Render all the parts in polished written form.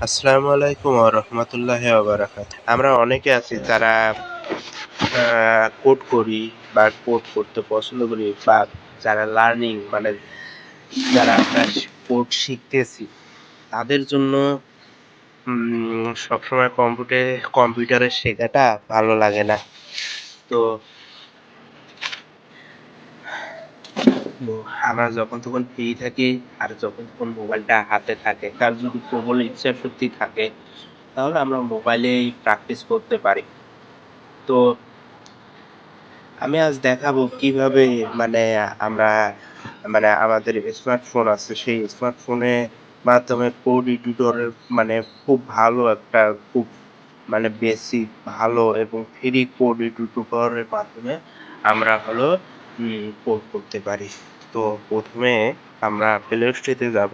আসসালামু আলাইকুম ওয়া রাহমাতুল্লাহি ওয়া বারাকাতুহু। আমরা অনেকে আছি যারা কোড করি বা কোড করতে পছন্দ করি বা যারা লার্নিং মানে যারা আমরা কোড শিখতেছি তাদের জন্য সবসময় কম্পিউটারে শেখাটা ভালো লাগে না। তো তো আমরা যখন তখন ফ্রি থাকি আর যখন তখন মোবাইলটা হাতে থাকে, তার যদি প্রবল ইচ্ছা শক্তি থাকে তাহলে আমরা মোবাইলেই প্র্যাকটিস করতে পারি। তো আমি আজ দেখাবো কিভাবে মানে আমরা আমাদের স্মার্টফোন আছে সেই স্মার্টফোনের মাধ্যমে কোড এডিটরের খুব ভালো একটা খুব বেসিক ভালো এবং ফ্রি কোড এডিটরের মাধ্যমে আমরা হলো কোড করতে পারি। তো প্রথমে আমরা প্লে স্টোরে যাব।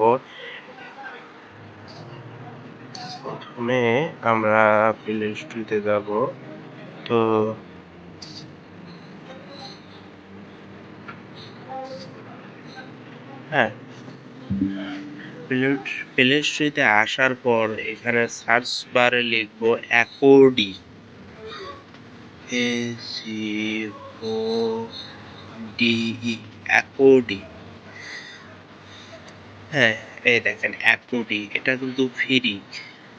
প্রথমে আমরা প্লে স্টোরে যাব। তো হ্যাঁ, প্লে স্টোরে আসার পর এখানে সার্চ বারে লিখবো অ্যাকর্ডি, ACODE, অ্যাকর্ডি। হ্যাঁ, এই দেখেন অ্যাকর্ডি, এটা কিন্তু ফ্রি।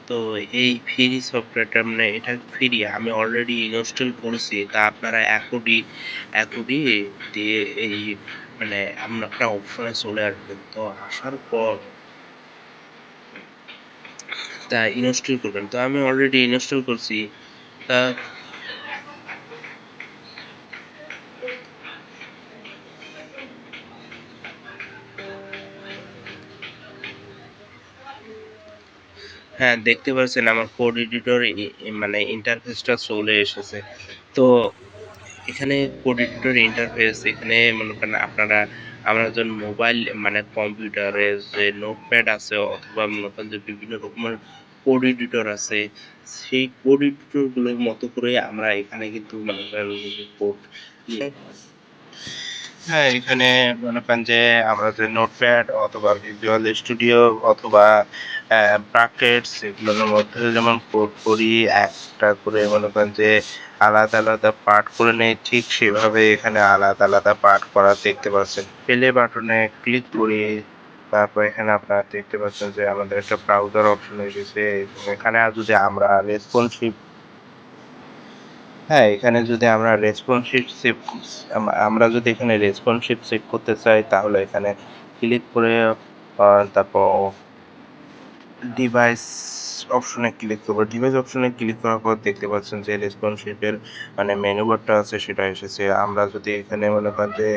তো এই ফ্রি সফটওয়্যারটা এটা ফ্রি, আমি অলরেডি ইনস্টল করেছি। তা আপনারা অ্যাকর্ডি অ্যাকর্ডি দিয়ে এই আপনার অপশনে চলে আসবেন। তো আসার পর তা ইনস্টল করবেন। তো আমি অলরেডি ইনস্টল করছি। তা হ্যাঁ, দেখতে পাচ্ছেন আমার কোড এডিটর ইন্টারফেসটা চলে এসেছে। তো এখানে কোড এডিটর ইন্টারফেস, এখানে মনে করেন আমরা যখন মোবাইল কম্পিউটারে যে নোটপ্যাড আছে অথবা মনে করেন যে বিভিন্ন রকমের কোড এডিটর আছে, সেই কোড এডিটর গুলোর মতো করে আমরা এখানে কিন্তু মনে করেন কোড হ্যাঁ, এখানে মনে করেন যে আমরা যে নোটপ্যাড অথবা ভিজুয়াল স্টুডিও অথবা ব্রাকেটস এগুলোর মধ্যে যেমন কোড করি, একটা করে মনে করেন যে আলাদা আলাদা পার্ট করে নেই, ঠিক সেভাবে এখানে আলাদা আলাদা পার্ট করা দেখতে পাচ্ছেন। প্লে বাটনে ক্লিক করি, তারপর এখানে আপনারা দেখতে পাচ্ছেন যে আমাদের একটা ব্রাউজার অপশন এসেছে। এখানে আর যদি আমরা রেসপন্সিভ হ্যাঁ, এখানে যদি আমরা আমরা যদি এখানে রেসপন্সিভ সেট করতে চাই তাহলে এখানে ক্লিক করে তারপর ডিভাইস অপশনে ক্লিক করব। ডিভাইস অপশনে ক্লিক করার পর দেখতে পাচ্ছেন যে রেসপন্সিভের মেনু বারটা আছে সেটা এসেছে। আমরা যদি এখানে মনে করেন যে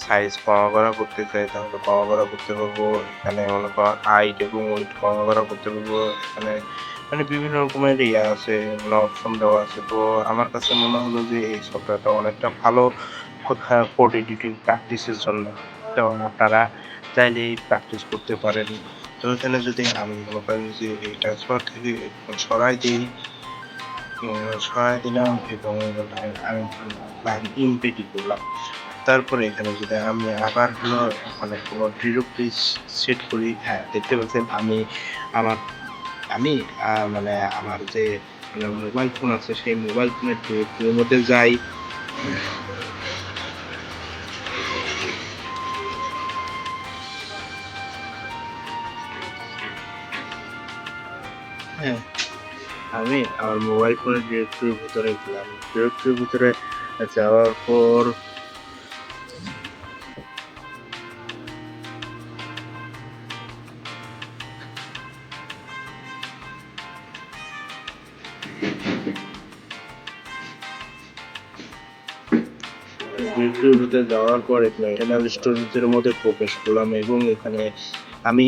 সাইজ কমা বাড়া করতে চাই তাহলে কমা বাড়া করতে পারবো। এখানে মনে করেন হাইট এবং উইডথ কমা বাড়া করতে পারবো। এখানে বিভিন্ন রকমের আছে, অপশন দেওয়া আছে। তো আমার কাছে মনে হলো যে এই সফটওয়্যারটা অনেকটা ভালো কোড এডিটিং প্র্যাকটিসের জন্য। তো আপনারা চাইলে এই প্র্যাকটিস করতে পারেন। তো এখানে যদি আমি মনে করেন যে এই ট্রান্সফার থেকে সরাই দিই, সরাই দিলাম এবং আমি লাইন ইমপেটি করলাম। তারপরে এখানে যদি আমি আবার হলো কোনো ডিরেক্টরি সেট করি, হ্যাঁ দেখতে পাচ্ছেন আমার আমি আমার যে মোবাইল ফোন আছে সেই মোবাইল ফোনের ডিরেক্টরির মধ্যে যাই। হ্যাঁ, আমি আমার মোবাইল ফোনের ডিরেক্টরির ভিতরে গেলাম। ডিরেক্টরির ভিতরে যাওয়ার পর ডিরেক্টরির ভিতরে যাওয়ার পর ইন্টারনাল স্টোরেজের মধ্যে প্রবেশ করলাম এবং এখানে আমি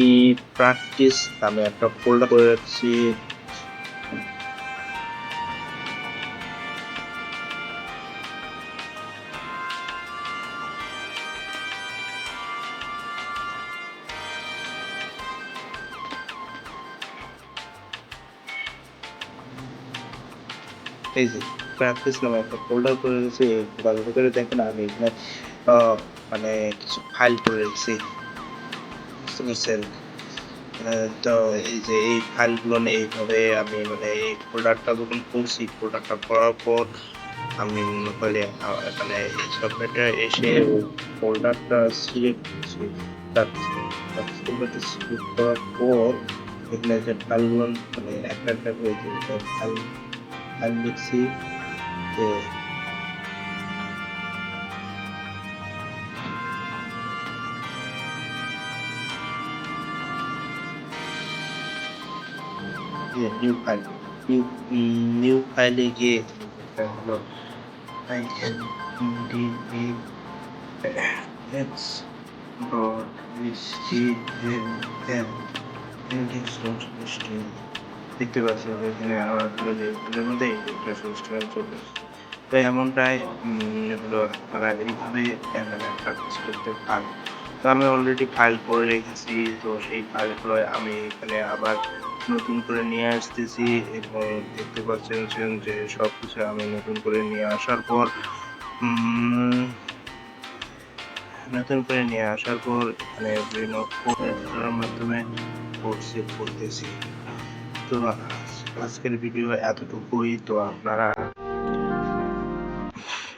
প্র্যাকটিস আমি একটা ফোল্ডার করে রাখছি। এই যে প্র্যাকটিস নামে একটা ফোল্ডার করে রেখেছি। এই ফোল্ডারের ভিতরে দেখেন আমি এখানে আহ, কিছু ফাইল করে রেখেছি, বুঝতে পারছেন। তো এই যে এই ফাইলগুলো এইভাবে আমি মানে এই ফোল্ডারটা যখন খুলছি, ফোল্ডারটা করার পর আমি মনে করি মানে এই সফটওয়্যারটা এসে ফোল্ডারটা সিলেক্ট করছি। ফোল্ডারটা সিলেক্ট করার পর এখানে যে ফাইলগুলো মানে একটা করে যে ফাইল ফাইল লিখছি যে নিউ ফাইল নিউ নিউ ফাইলে গিয়ে এটা হলো indx dot html index.html দেখতে পাচ্ছি এখানে আমার এর মধ্যে ইন্টারফেস চলে আসছে। তো এমনটাই হলো আপনারা এইভাবে কাজ করতে পারেন। তো আমি অলরেডি ফাইল করে রেখেছি, তো সেই ফাইলগুলো আমি এখানে আবার নতুন করে নিয়ে আসতেছি এবং দেখতে পাচ্ছেন যে সবকিছু আমি নতুন করে নিয়ে আসার পর এখানে বিভিন্ন কোডের মাধ্যমে কোড সেভ করতেছি। তো আজকের ভিডিও এতটুকুই। তো আপনারা